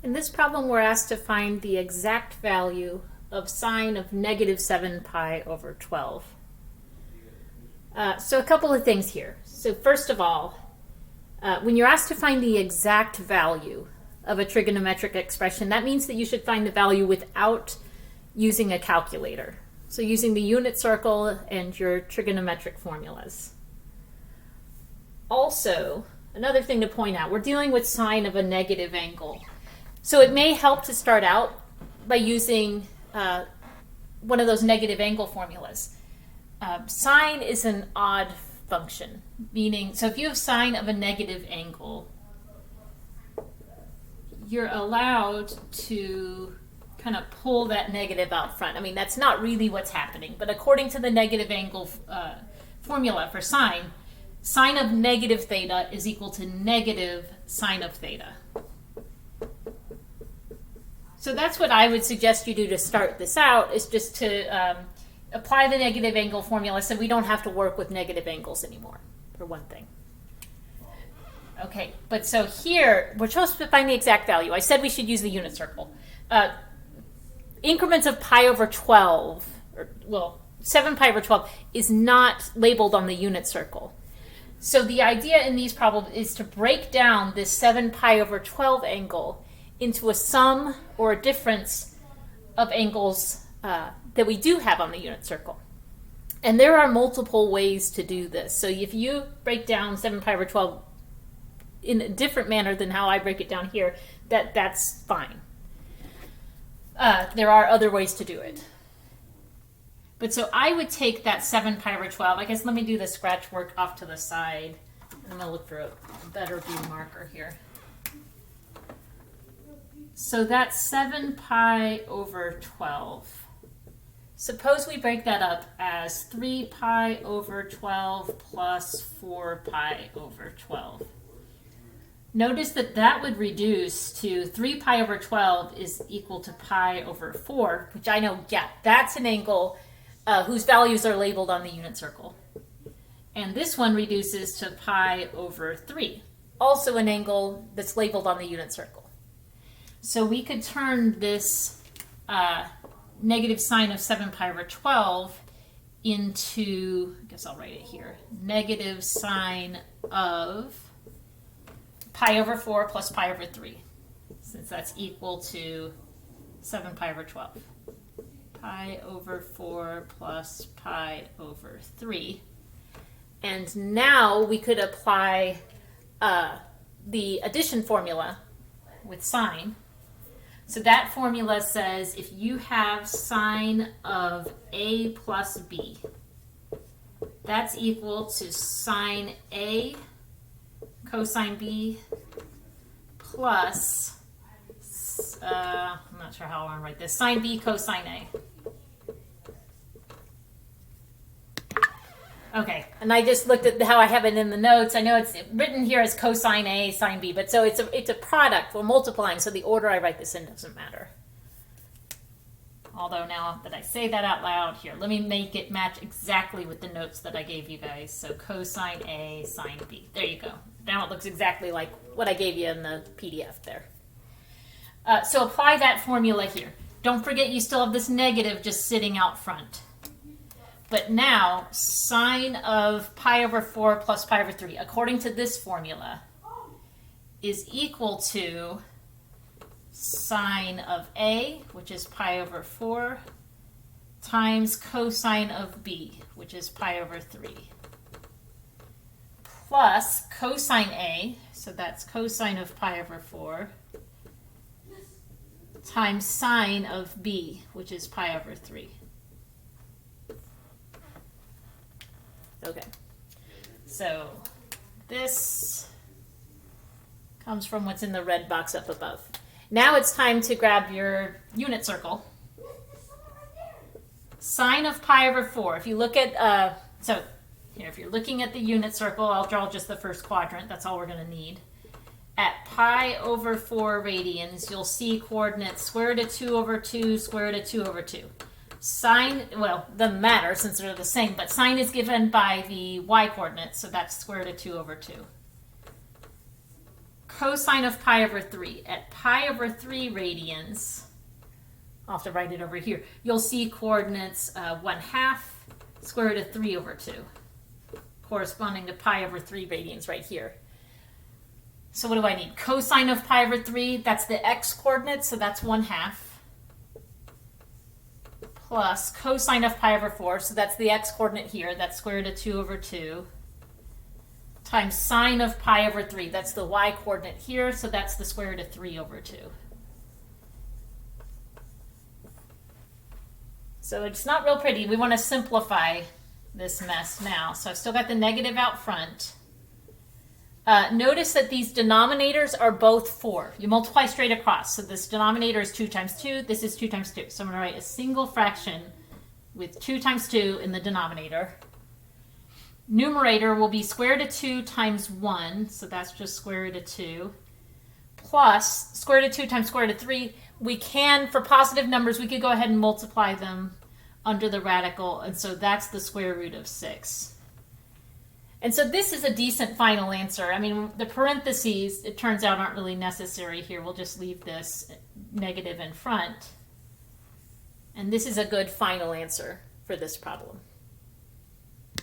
In this problem, we're asked to find the exact value of sine of negative 7 pi over 12. So a couple of things here. So first of all, when you're asked to find the exact value of a trigonometric expression, that means that you should find the value without using a calculator. So using the unit circle and your trigonometric formulas. Also, another thing to point out, we're dealing with sine of a negative angle. So it may help to start out by using one of those negative angle formulas. Sine is an odd function, meaning, so if you have sine of a negative angle, you're allowed to kind of pull that negative out front. I mean, that's not really what's happening, but according to the negative angle formula for sine, sine of negative theta is equal to negative sine of theta. So that's what I would suggest you do to start this out, is just to apply the negative angle formula so we don't have to work with negative angles anymore, for one thing. Okay, but so here, we're supposed to find the exact value. I said we should use the unit circle. Increments of pi over 12, or, well, 7 pi over 12 is not labeled on the unit circle. So the idea in these problems is to break down this 7 pi over 12 angle into a sum or a difference of angles that we do have on the unit circle. And there are multiple ways to do this. So if you break down 7 pi over 12 in a different manner than how I break it down here, that's fine. There are other ways to do it. But so I would take that 7 pi over 12. I guess let me do the scratch work off to the side. I'm going to look for a better view marker here. So that's 7 pi over 12. Suppose we break that up as 3 pi over 12 plus 4 pi over 12. Notice that that would reduce to 3 pi over 12 is equal to pi over 4, which I know, yeah, that's an angle whose values are labeled on the unit circle. And this one reduces to pi over 3, also an angle that's labeled on the unit circle. So we could turn this negative sine of 7 pi over 12 into, I guess I'll write it here, negative sine of pi over 4 plus pi over 3, since that's equal to 7 pi over 12. Pi over 4 plus pi over 3. And now we could apply the addition formula with sine. So that formula says if you have sine of a plus b, that's equal to sine a cosine b plus, I'm not sure how I want to write this, sine b cosine a. Okay, and I just looked at how I have it in the notes. I know it's written here as cosine A, sine B, but so it's a product. We're multiplying, so the order I write this in doesn't matter. Although now that I say that out loud, here, let me make it match exactly with the notes that I gave you guys. So cosine A, sine B. There you go. Now it looks exactly like what I gave you in the PDF there. So apply that formula here. Don't forget you still have this negative just sitting out front. But now, sine of pi over 4 plus pi over 3, according to this formula, is equal to sine of A, which is pi over 4, times cosine of B, which is pi over 3, plus cosine A, so that's cosine of pi over 4, times sine of B, which is pi over 3. Okay, so this comes from what's in the red box up above. Now it's time to grab your unit circle. Sine of pi over 4. If you look at, so here, if you're looking at the unit circle, I'll draw just the first quadrant. That's all we're going to need. At pi over 4 radians, you'll see coordinates square root of 2 over 2, square root of 2 over 2. Sine, well, doesn't matter since they're the same, but sine is given by the y coordinate, so that's square root of 2 over 2. cosine of pi over 3. At pi over 3 radians, I'll have to write it over here, you'll see coordinates 1/2 square root of 3 over 2, corresponding to pi over 3 radians right here. So what do I need? Cosine of pi over 3, that's the x coordinate, so that's 1/2. Plus cosine of pi over 4, so that's the x coordinate here, that's square root of 2 over 2, times sine of pi over 3, that's the y coordinate here, so that's the square root of 3 over 2. So it's not real pretty. We want to simplify this mess now. So I've still got the negative out front. Notice that these denominators are both 4. You multiply straight across. So this denominator is 2 times 2. This is 2 times 2. So I'm going to write a single fraction with 2 times 2 in the denominator. Numerator will be square root of 2 times 1. So that's just square root of 2. Plus square root of 2 times square root of 3. We can, for positive numbers, we could go ahead and multiply them under the radical. And so that's the square root of 6. And so this is a decent final answer. I mean, the parentheses, it turns out, aren't really necessary here. We'll just leave this negative in front. And this is a good final answer for this problem.